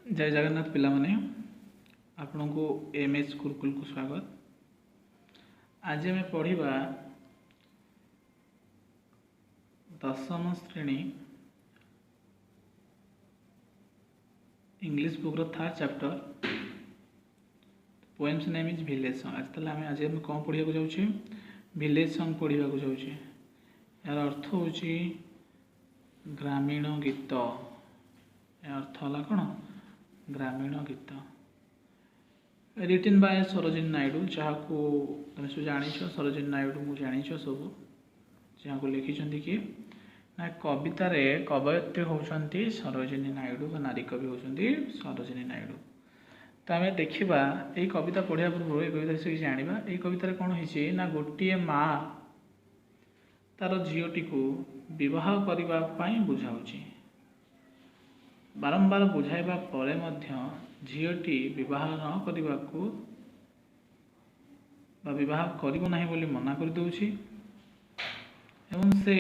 जय जगन्नाथ पिला माने आपण को एमएच गुरुकुल को स्वागत। आज आम पढ़ा दशम श्रेणी English book third chapter poems name is village song. आज आम कौन पढ़ा जाऊे विलेज सॉन्ग पढ़ा जाऊे। यार अर्थ हूँ ग्रामीण गीत। अर्थ है कौन ग्रामीण गीत रिटन बाय सरोजिनी नायडू जहाँ को तुम सब जान सरोजिनी नायडू को जान सब जहाँ को लिखिं कि ना कवितार कवयित्री होती सरोजिनी नायडू बा नारी कवि होती सरोजिनी नायडू। तो आम देखा ये कविता पढ़ा पूर्व ये कविता विषय जाना ये कवितार कौन है ना गोटे माँ तार झीटी को विवाह करने बुझाऊँगी। बारंबार बुझाइबा परे मध्य झीटी विवाह न करने को विवाह करिबो नाही बोली मना कर दउछि एवं से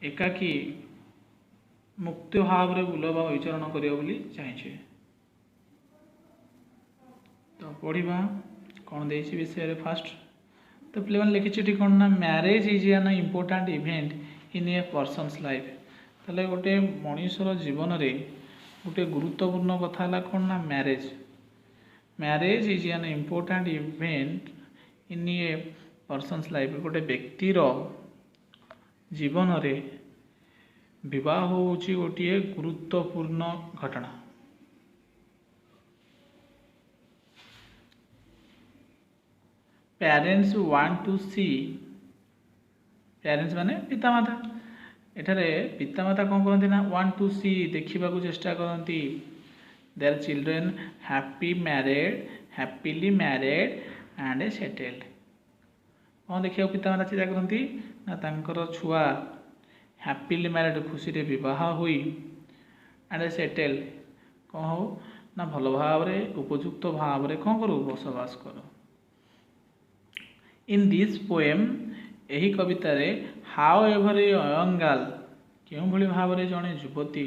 एकाकी मुक्त भाव रे बुलवा विचरण करियो बोली चाहिए। तो पढ़िबा कौन देछि विषय रे फास्ट तो प्लेवन लिखिछि कौन ना marriage is an important event in a person's life. ताले गोटे मनुष्यर जीवन में गोटे गुरुत्वपूर्ण कथा है कौन ना marriage. Marriage is an important event in a person's life. गोटे व्यक्तिर जीवन में विवाह होची गोटे गुरुत्वपूर्ण घटना। Parents want to see parents माने पितामाता एठारे पितामाता कौन कहते ना वांट टू सी देखा चेष्टा करती their children happily married and settled. कौन देखा पितामाता चिंता करती ना तांकर छुआ हैप्पीली मैरिड खुशी रे विवाह हुई एंड सेटेल्ड कौन हो ना भल भाव उपयुक्त भाव रे कौन करू बसवास करो। इन दिस पोएम यही कवितार however a young girl क्यों भली भाव में जड़े युवती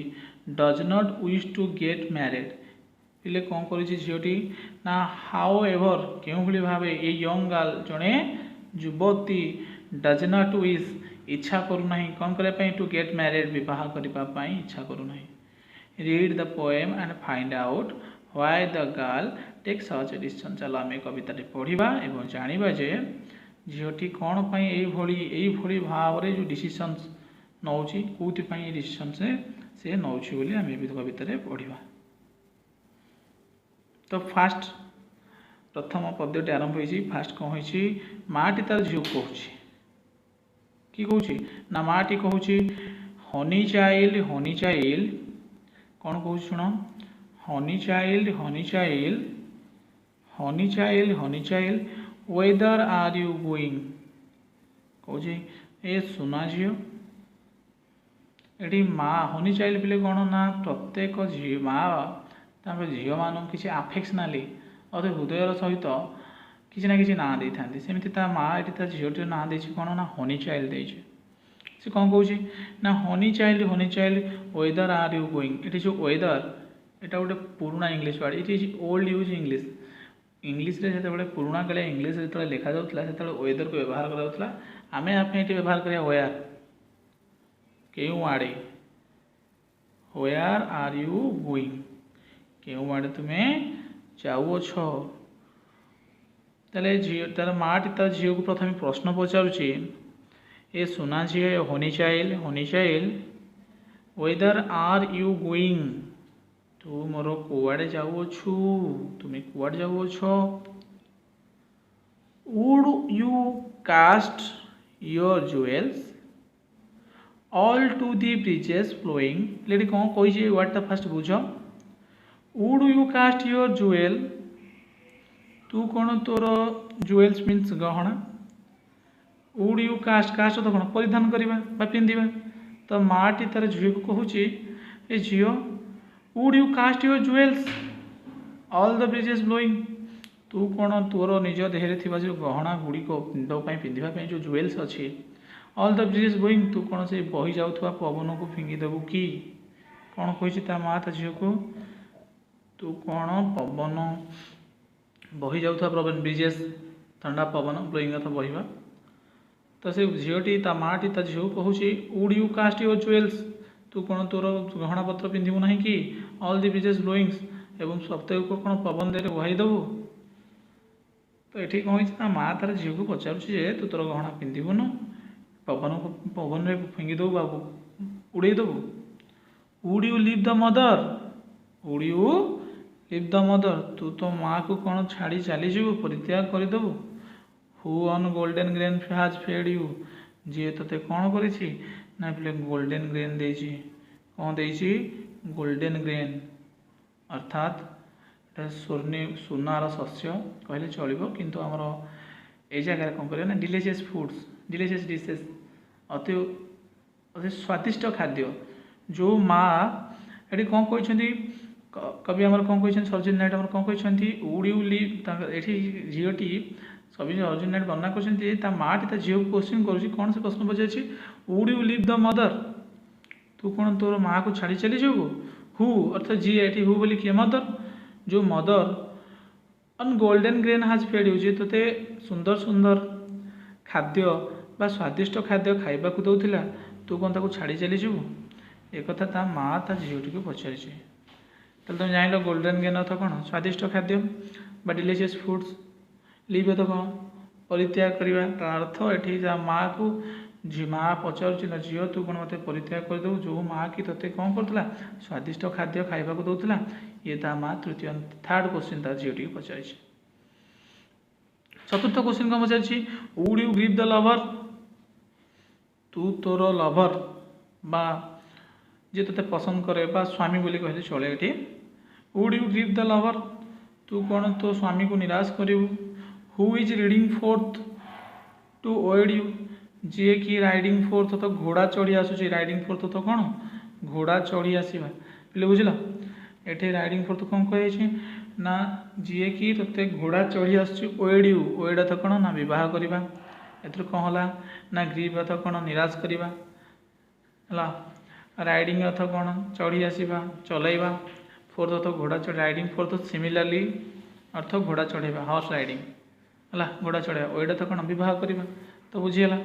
does not wish to get married पिले कौन कर झीटी ना हाउ एवर क्यों भली भाव ए यंग गर्ल जड़े युवती डज नॉट विश इच्छा करूना कौन करने टू गेट मैरिड विवाह करने इच्छा करूना। Read the poem and find out why the girl take such a decision. चलो आम कविता पढ़ा और जाना जे झीटी कौन यही भाव में जो डिसीजन नौची कौन डिसीजन से नौची बोली आम कविता पढ़ा। तो फास्ट प्रथम पद्यटी आरंभ हो फास्ट कौन हो माटी तार झील कहूँ कि कौन ना माटी कहूँ हनी चाइल्ड कौन कहूँ शुण honey child weather are you going कौचे ए सुना झील ये माँ हनी चाइल्ड पिले कौन ना प्रत्येक झी माँ झील मान किसी आफेक्शनाली अति हृदयर सहित किसी ना कि ना दे था सेमती माँ ये झील ना दे कौन ना हनी चाइल्ड देचे से कौन कौन ना honey child weather are you going. ये जो वेदर एटा गोटे पुराना English word it is old use English रे जो पुराना काले इंग्लीश जो लिखा जाता है वेदर को व्यवहार कराला आम आप व्यवहार करिया वेयर क्यों आड़े वेयर आर यू गोइंग क्यों आड़े तुम्हें जाऊछ। ताले तार माटी तार झील को प्रथम प्रश्न पचारुची ए सुना झील honey child weather are you going तू मोर कुआड़े जाऊछु तुम्हें कुआड़े जाऊछ। Would you cast your jewels all to the bridges flowing. Lady कौन कही वर्डटा फास्ट बुझ would you cast your jewel तू कौन तोर ज्वेल्स मीन्स गहना वुड यू कास्ट तो कौन परिधान करवा पिंधा। तो माटी तार झील को कहूँ ए झील would you cast your jewels all the bridges blowing तू कौन तोर निज देहरे थिबा जो गहना गुड़िक पिंधापी पिंधापी जो ज्वेल्स अच्छी ऑल द ब्रिजेस ब्लोइंग तू कौन से बही जाऊा पवन को फिंगी देबू कि कौन कही माँ ता झील को तू कौन पवन बही जाऊथवा पवन ब्रिजेस ठंडा पवन ब्लोइंग अथ बहिबा। तो से झीटी ता माटी ता झील कहूँ would you cast your jewels तू कौन तोर गहना पत्र पिंधु ना कि ऑल दी ब्रिजेस ब्लोइंग्स एवं सप्ताह को कौन पवन दे बुहाई देबू। तो ये कौन ता माँ तार झील को पचारे तू तोर गहना पिंधुन पवन को पवन में फिंगिदेबू बाबू उड़ेदेबू। Would you leave the mother would you leave the mother तू तो माँ को कौन छाड़ी चलीजु परित्याग करदेबू। Who on golden grain has fed you जी ते कौन करी ना पे गोल्डन ग्रेन देची कौन देची गोल्डन ग्रेन अर्थात सुनार शस्य कहले चलो किंतु आमर ये जगह कौन कर डिलीशियस फूड्स डिलीशियस डिशेस अति अति स्वादिष्ट खाद्य जो माँ ये कौन कहते कवि आमर कौन कहते सर्जिन नाइट आमर कौन कहते वुड यू लिव ये झीटी कवि अर्जुन नाइट वर्णना कर माँ टी झील को क्वेश्चन कर कौन से प्रश्न पचार would you leave the mother तू कौन तोर माँ को छाड़ी चली जाबू। हु अर्थात जी ये हु बोली किए मदर जो mother on golden grain has fed you जी ते सुंदर सुंदर खाद्य बा स्वादिष्ट खाद्य खाइबा को दौला तू कौन ताको छाड़ी चली जाबू। एक ता माँ ता झीटी को पचारि तुम जान गोल्डन ग्रेन अर्थ कौन स्वादिष्ट खाद्य बा डिलीशियस फूड्स लिव तो कौन परित्याग करवा तार अर्थ ये माँ को माँ पचार झील तू कौन मत परित्याग करदेबू जो माँ की ते कौन करूला स्वादिष्ट खाद्य खाइबा को दौला ये ता माँ तृतीय थर्ड क्वेश्चन तार झीटी को पचारि। चतुर्थ क्वेश्चन कौन पचारि would you give the lover तू तोर लवर बा जी ते पसंद करे बा स्वामी बोली कहले चले ये would you give the lover तू कौन तो स्वामी को निराश करू। Who is riding forth to woo you जी कि राइडिंग फोर्थ तो घोड़ा चढ़ी आसूसी राइडिंग फोर्थ तो कौन घोड़ा चढ़ी आसवा पे बुझल ये राइडिंग फोर्थ कौन कहे ना जी कि ते घोड़ा चढ़ी आसएड यू ओएड अर्थ कौन ना बह करवा ए कौन है ना ग्रीव अर्थ कौन निराश करवा राइडिंग अर्थ कौन चढ़ी आसवा चलैवा फोर्थ अर्थ घोड़ा चढ़ राइडिंग फोर्थ सिमिलारली अर्थ घोड़ा चढ़ेवा हॉर्स राइडिंग है घोड़ा चढ़ेवा ओएड अर्थ कौन बह करवा तो बुझीगला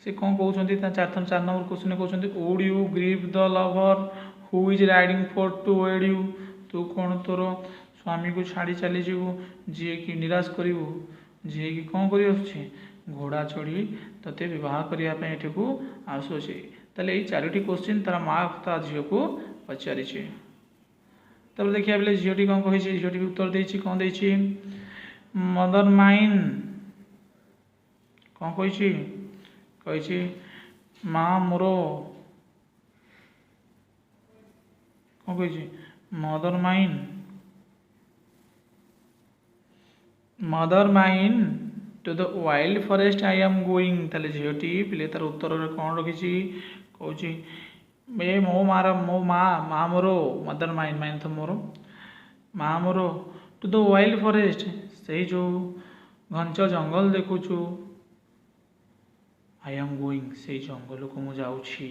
से कौन कहते 4 नंबर क्वेश्चन कहते would you give the lover who is riding forth to woo you तू कौन तोर स्वामी को छाड़ी चली जीवु जी कि निराश करू जी कि कौन कर घोड़ा चढ़ी तोते बह करने को आसूसी ताले ये 4टी क्वेश्चन तार माँ ता झील को पचारि। तब देखिए बोले झीटी कौन कही झीटी उत्तर देती कौन दे मदर माइन कौन कही माँ मोर कौन कही mother mine to the wild forest I am going ताले झीटी पिले तार उत्तर कौन रखी कौची ए मो माँ मोर मदर माइन माइन तो मोर माँ मोर टू द वाइल्ड फॉरेस्ट से जो घंच जंगल देखुचु आई एम गोइंग से जंगल को मु जाऊँगी।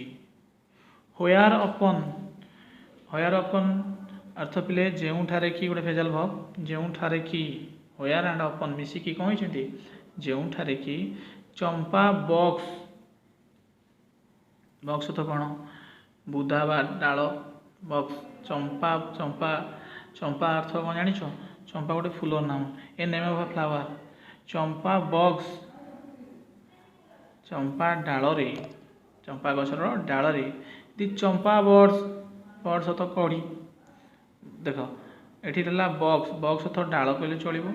होयार अपन अर्थ पिले जोठारे कि गोटे फेजाल भब जोठारे कि होयार एंड अपन मिसिकी कौन कहते जोठारे कि चंपा बक्स तो कौन बुधा बा डाल बक्स चंपा चंपा चंपा अर्थ कौन जान चंपा गोटे फूलर नाम a name of a flower चंपा बक्स चंपा डाल रे चंपा गछर डाल रे दी चंपा बर्ड्स तो कढ़ी देख ये बक्स बक्स तो डाल कहले चलो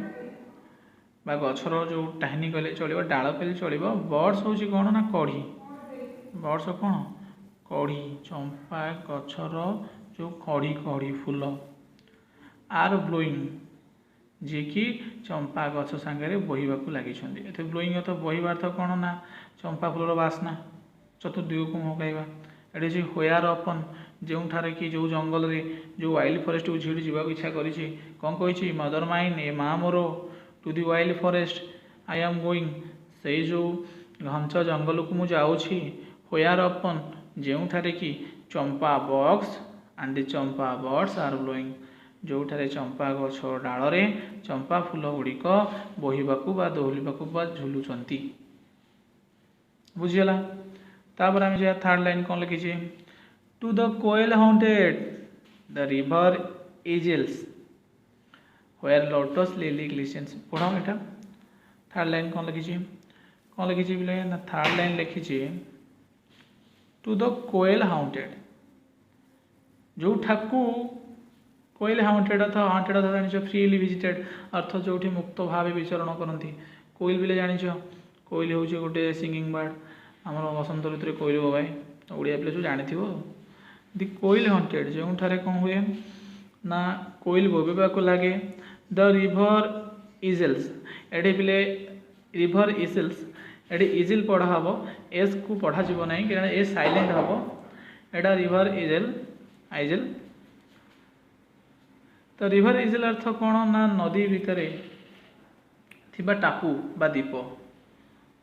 बा गछर जो टाहनी कहले चलो डाल कहले चलो बर्ड्स हूँ कौन ना कढ़ी बर्ड्स कौन कढ़ी चंपा गछर जो कढ़ी कढ़ी फूल आर ब्लोइंग जी कि चंपा गछ सांगे बहवाक लगी ब्लोइंग तो बहबार तो कौन ना चंपा फूलर बास्ना चतुर्दिग को महकाइबा ये होयार अपन जोठारे कि जो जंगल रे जो वाइल्ड फॉरेस्ट को झील जावाक इच्छा करी कौन कही मदर माइन ए माँ मोर to the wild forest I am going से जो घंच जंगल को मुझे जाऊँगी होयार अपन जोठारे कि champa buds and the champa birds are blowing जोठारे चंपा गछ डाल चंपा फूल गुड़िक बोहिबाकू बा दोहलिबाकू बा झुलुचंती। बुझीगला। तापर आम जा थर्ड लाइन कौन लिखी to the koel haunted the river isles where lotus lilies glisten. पढ़ो एटा थर्ड लाइन कौन लिखी बोले ना थर्ड लाइन लिखी टू द कोएल हाउंटेड जो ठाकू कोएल हाउंटेड हाउंटेड जान फ्रीली विजिटेड अर्थ जो मुक्त भाव विचरण करती। कोइल बिले जान कोइल हूँ गोटे सिंगिंग बर्ड आम बसंत ऋतु में कोइल बोबाए ओडिया पिले सब जानी दि कोइल हाउंटेड जो कौन हुए ना कोइल बोबेबाक लगे। द रिवर इजल्स एडे पिले रिवर इजल्स एडे इजिल पढ़ा हम एस को पढ़ा जीव ना कि ए साइलेंट हम एडा रिवर इजल आइजल। तो रिवर इजल अर्थ कौन ना नदी भितर थिबा टापू बा द्वीप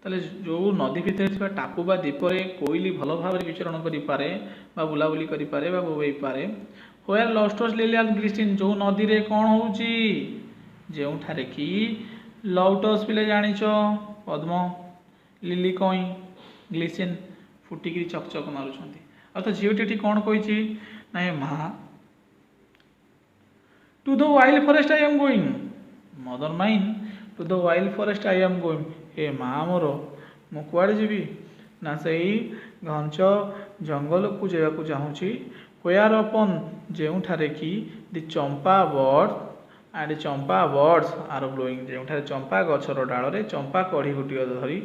ताले जो नदी भितर थिबा टापू बा द्वीप रे कोइली भल भाव विचरण करिपारे बा बुलाबुली करिपारे बा बोबई पारे। व्हेयर लस्टस लिलियन ग्लिस्टिन जो नदी रे कौन होउची जेउठारे कि लौटस पिले जानिच पद्म लिली कई ग्लिसिन फुटिकी चकचक मारुछंती। अर्थात झीटी कौन कही ना माँ to the wild forest I am going mother mine to the wild forest I am going ए माँ मोर मु कुआड़े जीवी ना सही घंच जंगल को जावाक चाहूँगी। व्हेयर अपन जेउठारे कि the champa bird and champa birds are blowing जेउठारे चंपा गछर डाल रे चंपा कढ़ी गुटिक धरी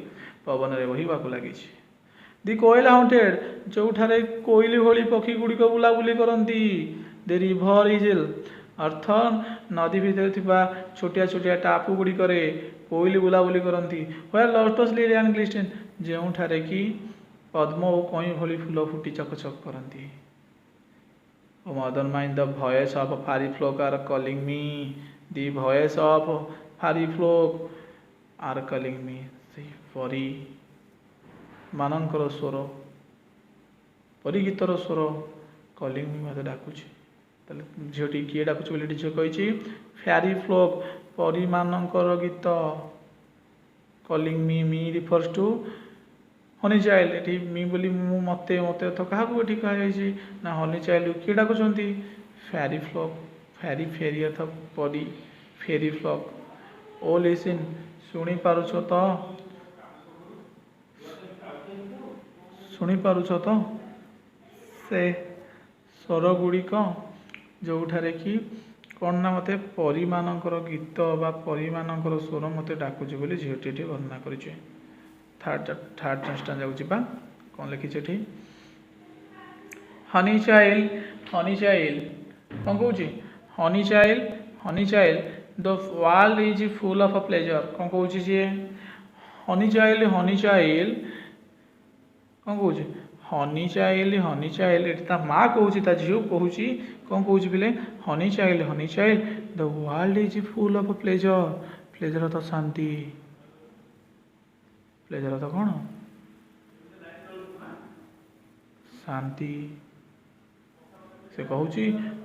पवन में बहिबाक लगी। दि कोएल हाउंटेड जोठारे कोइली भली पक्षी गुड़िक बुलाबुली करती। दि रिवर इजल अर्थ नदी भितर थिबा छोटिया छोटिया टापू गुड़िक कोइली बुलाबुली करती। व्हेयर लोटस लिलियन ग्लिस्टेन जेउठारे कि पद्म और कई भली फूल फुटी चकचक करती। O mother mine the voice of fairy flock are calling me the voice of fairy flock are calling me से परी मानकर स्वर परी गीतर स्वर कॉलिंग मी मत डाकुची। झीटी किए डाकुची बोली झील कही फ्यारी फ्लोक परी मानकर गीत calling me refers to honey child ये मी बोली मु मते मते तो क्या कही ना हनी चाइल्ड किए डाकुंट फ्यारी फ्लोक फ्यारी फेरी अर्थ परी फेरी फ्लोक। ओ लिसन शुणी पारुछ तो शुणी पारुछ तो से स्वर गुड़िक जोठारे कि कौन ना मते परी मानकर गीत बा परी मानकर स्वर मते डाकुची बोली झीटी वर्णना करिछे। थर्ड स्टांजा जाबा कौन लिखी हनी चाइल्ड कौन कहूँ honey child the world is full of pleasure कौन कहूँ सी हनी चाइल्ड कौन कहूँ हनी चाइल्ड माँ कहूँ झील कहूँ कौन कहूँ बोले honey child the world is full of pleasure pleasure तो शांति प्लेजर तो कौन शांति से कहूँ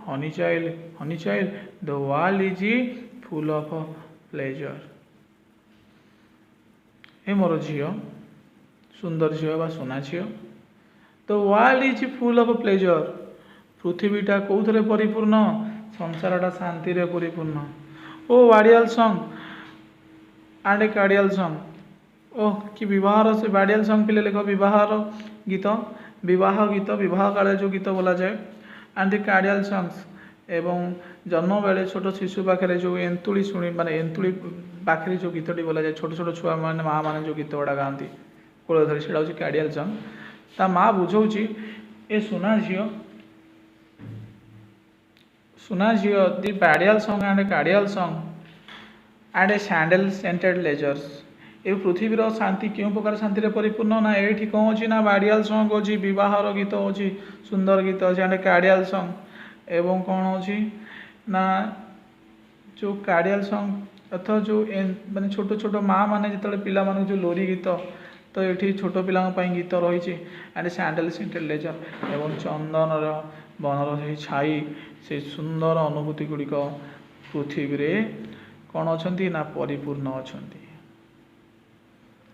honey child the world is full of pleasure. ए मोर झील सुंदर झील बा सोना झील the world is full of pleasure पृथ्वीटा कौन परिपूर्ण संसारटा शांति रे परिपूर्ण। O bridal song and a cordial song oh कि विवाह से वाडियाल सॉन्ग पिले लेख विवाह गीत विवाह काले जो गीत बोला जाए एंड द कार्डियल सॉन्ग्स एवं जन्म बेले छोट शिशु पाखे जो एंतुड़ी शुणी माने एंतुड़ी पाखे जो गीतटी बोला जाए छोट छोट छुआ मैंने माँ मैंने जो गीत गुड़ा गाँति कोल धरी से कार्डियल सॉन्ग ता माँ बुझाऊँगी ए सुना झील the bridal song and cordial song and a sandal scented leisure ये पृथ्वीर शांति क्यों प्रकार शांति परिपूर्ण ना ये कौन अच्छी ना वाडियाल सॉन्ग अच्छी विवाहर गीत अच्छी सुंदर गीत अच्छी एंड कार्डियल सॉन्ग एवं कौन अच्छी ना जो कार्डियल सॉन्ग अथवा जो माने छोट छोट माँ मैंने जो पिला मान जो लोरी गीत तो ये छोट पिला गीत रही एंड सैंडल सेंटेड लेजर एवं चंदन बनर छाई से सुंदर अनुभूति गुड़िक पृथ्वी रे कौन अच्छा ना परिपूर्ण अच्छा।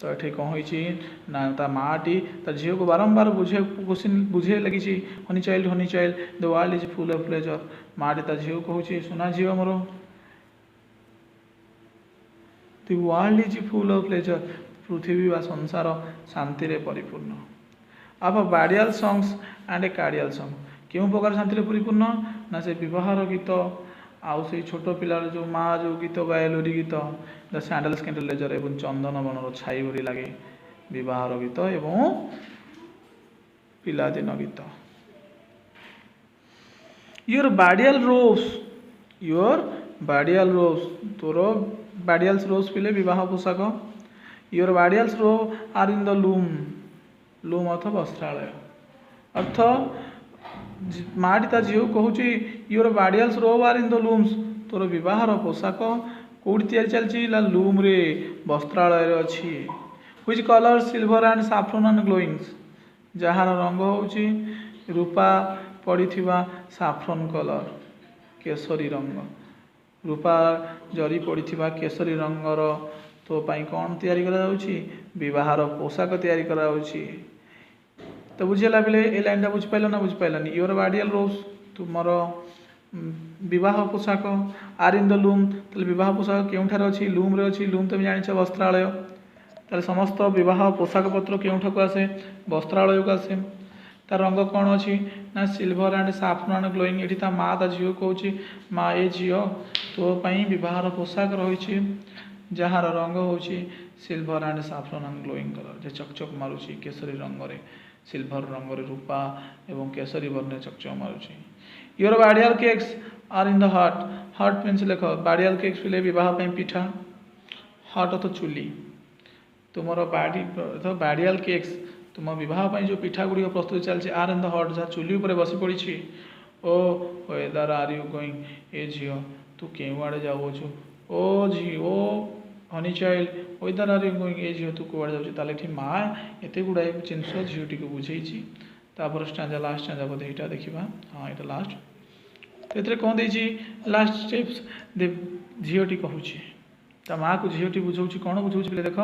तो ये कौन होना ता माटी ता झील को बारंबार बुझे लगी honey child the world is full of pleasure. माटी ता झील कहूँ सुना झील मोर the world is full of pleasure पृथ्वी बा संसार शांति रे परिपूर्ण। अब bridal songs and a cordial song क्यों प्रकार शांति रे परिपूर्ण ना से विवाहर गीत आउ से छोट पिलार जो माँ जो गीत गाए लोरी गीत द सैंडल्स कैंडल लेजर एवं चंदन बनर छाई भरी लगे विवाहर गीत एवं पिलादिन गीत। योर बाडियाल रोज तोर बाडियाल्स रोज पिले विवाह पोशाक। Your bridals robe are in the loom अर्थ वस्त्रालय अर्थ माटी ता झील कहूँ your bridals robe are in the looms तोर विवाहर पोशाक कौटी तैयारी चलती लूम रे वस्त्रालय अच्छी। Which colour silver and saffron and glowings जार रंग होची रूपा पड़ी साफ्रन कलर केसरी रंग रूपा जरी पड़ी केसरी रंगर तो पाई कौन तैयारी करा विवाहर पोशाक तैयारी करा। तो बुझेगा बेले ए लाइन टा बुझिपाल ना बुझिपालानी। योर बाडियाल रोज तुमर विवाह पोशाक आर इन द लूम विवाह पोशाक केउठार अच्छी लूम रे अच्छी लूम तुम जान वस्त्रालय ताले समस्त विवाह पोशाक पत्र केउठा को आसे वस्त्रालय को आसे। तार रंग कौन अच्छी ना silver and saffron and glowing ये माँ ता झील कहूँ माँ ए झील तो पाई विवाहर पोशाक रही जार रंग हो silver and saffron and glowing colour जे चकचक मारुची केसरी रंग रे सिल्वर रंग रे रूपा एवं केसरी वर्ण चकचक मारुची। Your bridal cakes are in the hut means लेख बाडियाल केक्स पिले विवाह पिठा हट तो चुली तुमर बाडियाल केक्स तुम विवाह जो पिठा गुड़िक प्रस्तुत चलती आर इन द हट जहाँ चुली उपर बसी पड़ी O whether are you going ए झील तू क्यों आड़े जाऊँ ओ झी O honey child weather are you going ए झील तू कौड़े जाऊँ माँ एत गुड़ाए जिनस झीटी को बुझे स्टांजा लास्ट स्टांजा बोधे यहाँ देखा हाँ यहाँ लास्ट तो ये कौन दे लास्ट स्टेप्स दे झीटी कहूँ ता माँ को झीटी बुझाऊँ कौन बुझाऊँ पे देख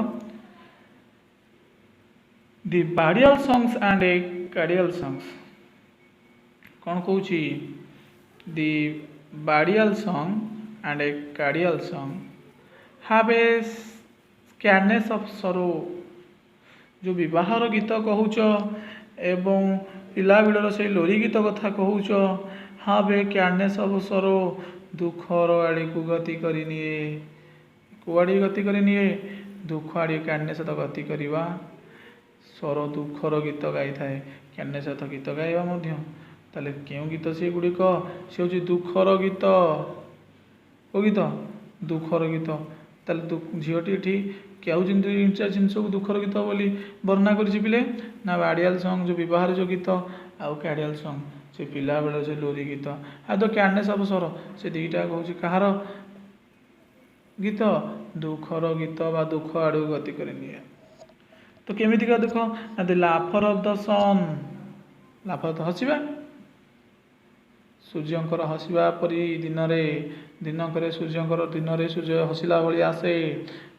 the bridal songs and a cordial songs कौन कहूँ the bridal song and a cordial song have a sadness of sorrow जो विवाहर गीत कहूच एवं पिला बेलर से लोरी गीत कथा कहूच हैव ए कैडनेस ऑफ सरो दुखर आड़ी को गति करनिए कुआड़ी गति करनिए दुख आड़ी कैडनेस तो गति करवा स्वर दुखर गीत गाई थाए कैडनेस तो गीत गाइबा ताले क्यों गीत से गुड़िक से हूँ दुखर गीत ओ गीत दुखर गीत ताले झीटी ये क्या जिनस को दुखर गीत बोली वर्णना कर पिले ना बाडियाल सॉन्ग जो विवाह जो गीत आउ कार्डियल सॉन्ग से पिला बेल से लोरी गीत आ तो कैडनेस ऑफ स्वर से दीटा कहूँ कहार गीत दुखर गीत बा दुख आड़ गति करनिए। तो केमितिका दुख ना द लाफर ऑफ द सन लाफर तो हसवा सूर्यंकर हसवा परी दिनकर सूर्यंकर दिन में सूर्य हसिला भाई आसे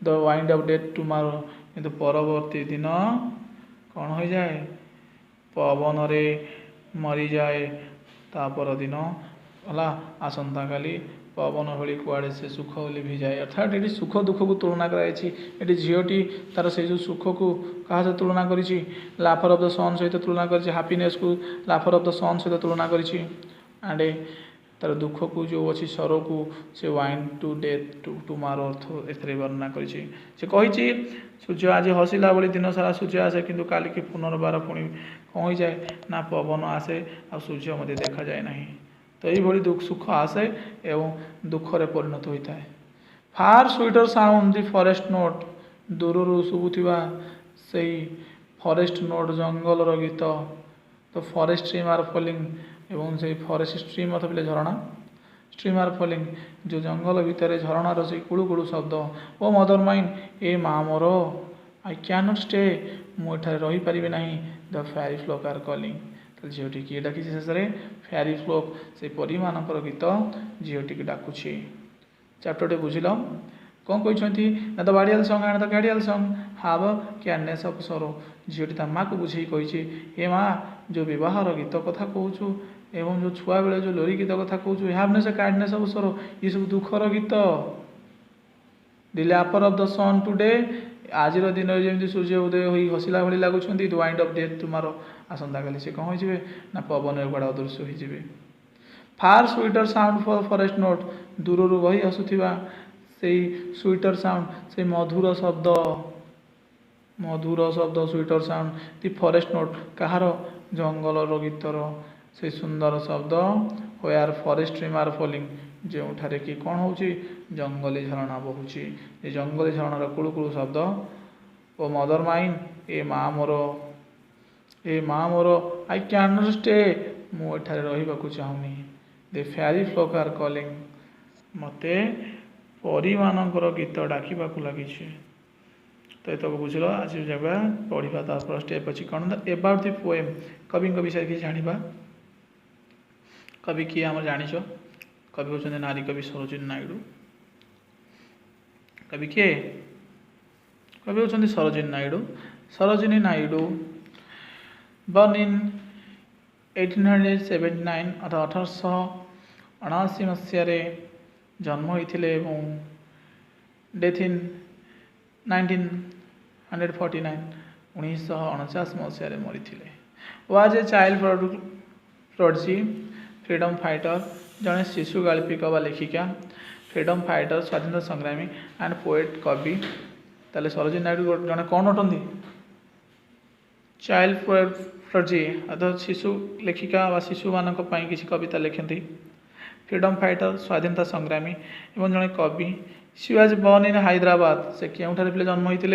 the wind of death tomorrow किंतु परवर्ती दिन कौन हो जाए पवन रे मरी जाए तापर दिन है आसंता काली पवन भली कुआड़े से सुख लिभि जाए अर्थात ये सुख दुख को तुलना कराई झीटी तार से जो सुख को क्या सहित तुलना करी लाफर ऑफ द सन सहित तुलना कर हैप्पीनेस को लाफर ऑफ द सन सहित तुलना करी एंड तार दुख को जो अच्छी सरो को से वाइंड टू डेथ टुमारो अर्थ ए वर्णना करी सूर्य आज हसिला भाई दिन सारा सूर्य आसे किंतु काली की पुनर्बार पुणी कौन हो जाए ना पवन आसे आ सूर्य मत देखा जाए ना तो ये दुख सुख आसे एवं दुखरे परिणत होता है। फार sweeter sound the forest note दूर शुभुवा से फॉरेस्ट नोट जंगल गीत तो फॉरेस्ट स्ट्रीम आर फॉलिंग एवं से फॉरेस्ट स्ट्रीम अर्थ पे झरणा स्ट्रीम आर फॉलिंग जो जंगल भितर झरणार से कुड़ू कुड़ू शब्द ओ मदर माइन ए माँ मोर आई कैन नॉट स्टे मुझे रही पारि ना the fairy flock are calling झीटी किए डाकी शेष में फेरी फ्लोक से परी मानकर गीत झीटी की डाकुची चैप्टर बुझिल कौन कहते ना the bridal song and the cradle song have cadence of sorrow झीटी ता माँ को बुझे कही हे माँ जो विवाहर गीत कथा कहूँ एवं जो छुआ बेले जो लोरी गीत कथा कहूँ हैवनेस काइंडनेस ऑफ सरो ये सब दुखर गीत the laughter of the sun today आज दिन जमी सूर्य उदय हो हसिला भाई लगुंट द वाइंड ऑफ डेथ तुमार आसंता काली से कौन हो ना पवन गुड़ा अदृश्य हो far sweeter sound for forest note दूर बही आसुवा से स्वीटर साउंड से मधुर शब्द sweeter sound the forest note कहार जंगल गीतर से सुंदर शब्द where forest stream are falling जो कि कौन हो जंगली झरणा बहुची जंगली झरणार कुड़ुकुड़ु शब्द ओ मदर माइन ए माँ मोर आई कैन नॉट स्टे मुझे रही चाहूनी दे फेरी फ्लोक आर कॉलिंग मते परी मानकर गीत डाकवा लगी तो ये बुझल आज जगह पढ़ा तार स्टेप अच्छी कौन एबाउट दि पोएम कवि विषय किसी जाना कवि किए आम जाच कवि होती नारी कवि सरोजिनी नायडू कवि किए कवि होती सरोजिनी नायडू बर्न इन 1879 अर्थात 1879 मसीह जन्म होते डेथ इन 1949 1949 मसीह मरी was a child prodigy freedom fighter जड़े शिशु गाल्पिका व लेखिका फ्रीडम फाइटर स्वाधीनता संग्रामी एंड पोएट कवि ताले सरोजिनी नायडू जड़े कौन अटंती चाइल्ड प्रोडजी अर्थात शिशु लेखिका व शिशु मान किसी कविता लिखती फ्रीडम फाइटर स्वाधीनता संग्रामी एवं जड़े कवि सी वाज बर्न इन हैदराबाद से क्योंठार पे जन्म होते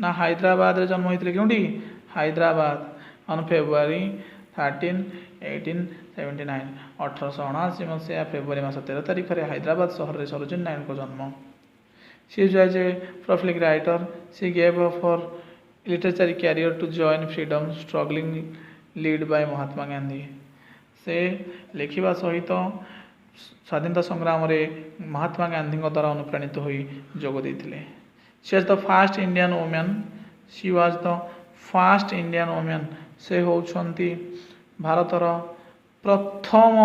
ना हैदराबाद जन्म होते क्योंटी हैदराबाद ऑन फेब्रुआरी 13 1879 1879 मसीहा फेब्रुआरी मास 13 तारिख में हैदराबाद सहर में सरोजिनी नायडू को जन्म she was a prolific writer she gave up her literature career to join freedom struggling lead by Mahatma Gandhi से लिखा सहित स्वाधीनता संग्राम में महात्मा गांधी द्वारा अनुप्राणित हो जोग देते she was the first Indian women she was the first Indian women से होती भारतर प्रथम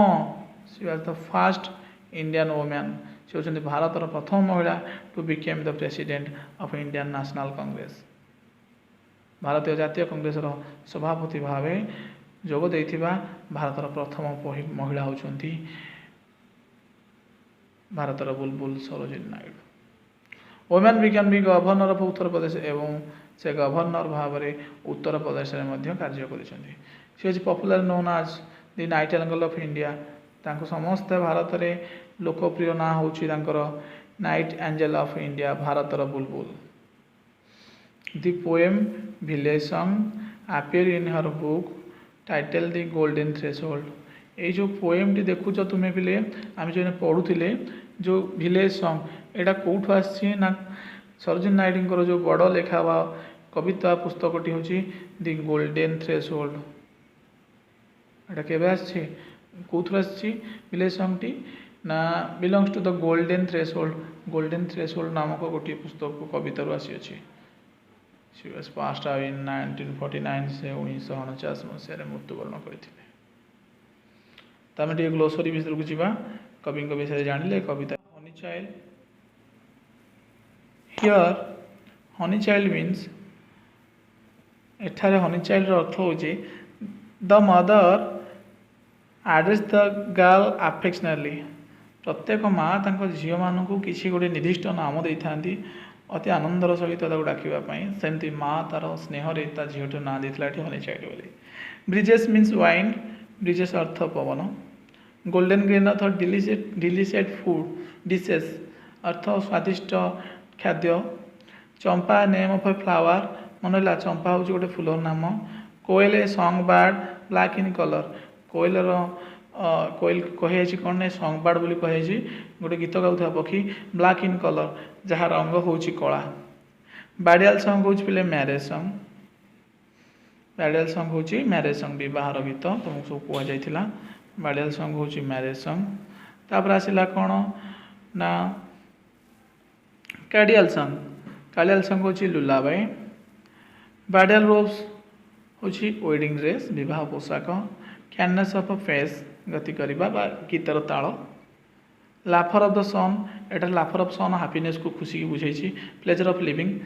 she was the first Indian women से होती भारतर प्रथम महिला to become the president of Indian National Congress भारतीय जातीय कांग्रेस सभापति भाव जोग देथिबा भारतर प्रथम महिला होती भारतर बुलबुल Sarojini Naidu women became be governor of Uttar Pradesh एवं से गवर्नर भाव में उत्तर प्रदेश में कार्य कर popular known as the Nightingale of India समस्ते भारत में लोकप्रिय ना हूँ नाइट एंजल ऑफ इंडिया भारतर बुलबुल the poem village song appear in her book title the golden threshold ये जो पोएम टी देखुच तुम्हें पिले आम जो पढ़ुले जो विलेज सॉन्ग एटा कौटू आसी ना सरोजिनी नायडू जो बड़ लेखा वा कविता पुस्तकटी हूँ दि गोल्डन थ्रेशोल्ड एटा केबे आसी कौथुर आसी विलेज सॉन्ग टी ना belongs to the golden threshold नामक गोटे पुस्तक कवितार आसी अच्छी she was passed out in 1949 से 1949 मसीह मृत्युवरण करते टे ग्लोसरी विषय को जीवा कवि विषय जानिले कविता honey child here honey child means एठारे हनी चाइल्ड अर्थ हो the mother address the girl affectionately प्रत्येक माँ तांको झील मानू किसी गोटे निर्दिष्ट नाम दे था अति आनंदर सहित डाकवाई सेमती माँ तार स्नेह ता झील ना देता हनी चाइल्ड बोली ब्रिजेस मीन्स वाइन ब्रिजेस अर्थ पवन गोल्डन ग्रेन अर्थ डिलिशियस फूड डिशेस अर्थ स्वादिष्ट खाद्य champa name of a flower मन चंपा हूँ गोटे फूलर नाम koel a song bird black in colour कोयलर कोयल कही कौन ना सॉन्ग बर्ड बोली कही गोटे गीत गाउथा पक्षी ब्लैक इन कलर जहाँ रंग हूँ कला बाड़ियाल सॉन्ग हूँ पिले मैरेज सॉन्ग बाड़ियाल सॉन्ग हूँ मैरेज सॉन्ग विवाहर गीत तुमको सब कहुला बाडियाल सॉन्ग होची मैरिज सॉन्ग तापर आसिला कोन ना कार्डियल सॉन्ग होची लुलाबाई बाडियाल रोब्स होची वेडिंग ड्रेस विवाह पोशाक कैननेस ऑफ अ फेस गति करिबा बा गीतर ताल लाफर of the sun Etah लाफर of sun happiness को खुशी की बुझाई प्लेजर ऑफ लिविंग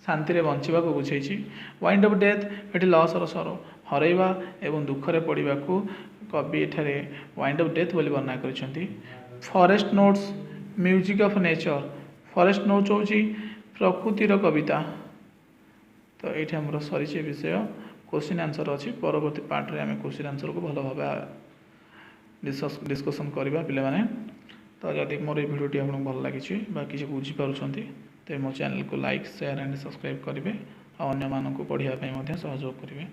शांति रे बंचिबा को बुझाई wind of death eighty loss और सरो हरैबा एवं दुख रे पड़िबा को कवि एठारे वाइंड ऑफ डेथ बोली वर्णना करिसेंती forest notes music of nature forest notes होची प्रकृतिर कविता तो ये आमर सरी विषय क्वेश्चन आंसर अच्छी परवर्ती पार्ट रे आम क्वेश्चन आंसर को भल भाव डिस्कसन करवा पे तो जदि मोर ये भिडियोटी आपको भल लगी किसी बुझीपार तो मो चैनल को लाइक शेयर एंड सब्सक्राइब करेंगे और अन्य मानक पढ़ाई सहयोग करेंगे।